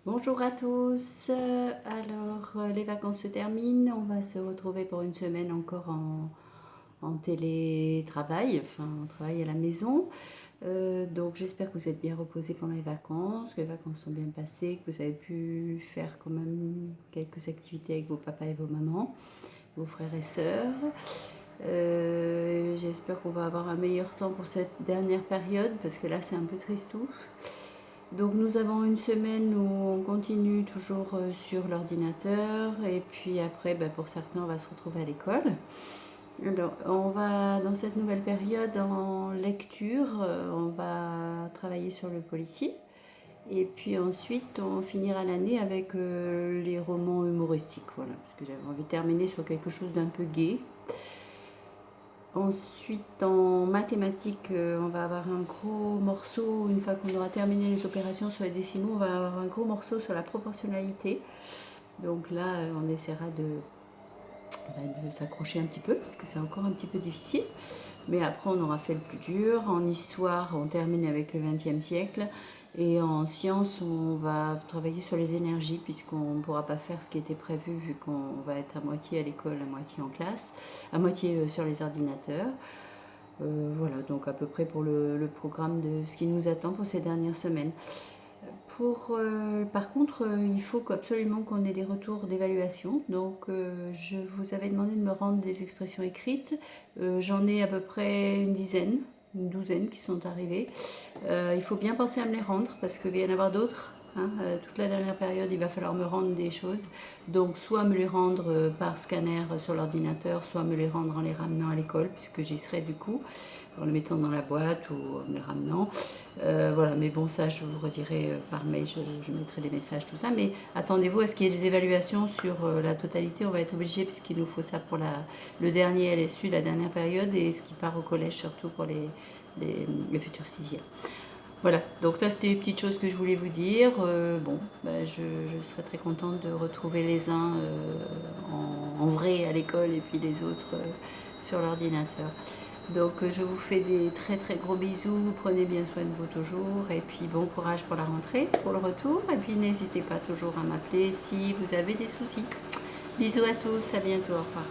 Bonjour à tous. Les vacances se terminent. On va se retrouver pour une semaine encore en télétravail, enfin en travail à la maison. Donc j'espère que vous êtes bien reposés pendant les vacances, que les vacances sont bien passées, que vous avez pu faire quand même quelques activités avec vos papas et vos mamans, vos frères et sœurs. J'espère qu'on va avoir un meilleur temps pour cette dernière période parce que là c'est un peu tristou. Donc nous avons une semaine où on continue toujours sur l'ordinateur et puis après pour certains on va se retrouver à l'école. Alors on va dans cette nouvelle période en lecture, on va travailler sur le policier et puis ensuite on finira l'année avec les romans humoristiques, voilà, parce que j'avais envie de terminer sur quelque chose d'un peu gai. Ensuite, en mathématiques, on va avoir un gros morceau, une fois qu'on aura terminé les opérations sur les décimaux, on va avoir un gros morceau sur la proportionnalité. Donc là, on essaiera de s'accrocher un petit peu, parce que c'est encore un petit peu difficile. Mais après, on aura fait le plus dur. En histoire, on termine avec le XXe siècle. Et en sciences, on va travailler sur les énergies, puisqu'on ne pourra pas faire ce qui était prévu, vu qu'on va être à moitié à l'école, à moitié en classe, à moitié sur les ordinateurs. Voilà, donc à peu près pour le programme de ce qui nous attend pour ces dernières semaines. Par contre, il faut absolument qu'on ait des retours d'évaluation. Donc, je vous avais demandé de me rendre des expressions écrites. J'en ai à peu près une douzaine qui sont arrivées. Il faut bien penser à me les rendre parce qu'il va y en avoir d'autres. Toute la dernière période, il va falloir me rendre des choses. Donc, soit me les rendre par scanner sur l'ordinateur, soit me les rendre en les ramenant à l'école, puisque j'y serai du coup, en les mettant dans la boîte ou en les ramenant. Voilà, mais bon, ça, je vous redirai par mail, je mettrai des messages, tout ça. Mais attendez-vous à ce qu'il y ait des évaluations sur la totalité. On va être obligé, puisqu'il nous faut ça pour le dernier LSU, la dernière période, et ce qui part au collège, surtout pour les futurs sixièmes. Voilà, donc ça c'était les petites choses que je voulais vous dire. Je serais très contente de retrouver les uns en vrai à l'école et puis les autres sur l'ordinateur. Donc je vous fais des très très gros bisous, prenez bien soin de vous toujours et puis bon courage pour la rentrée, pour le retour et puis n'hésitez pas toujours à m'appeler si vous avez des soucis. Bisous à tous, à bientôt, au revoir.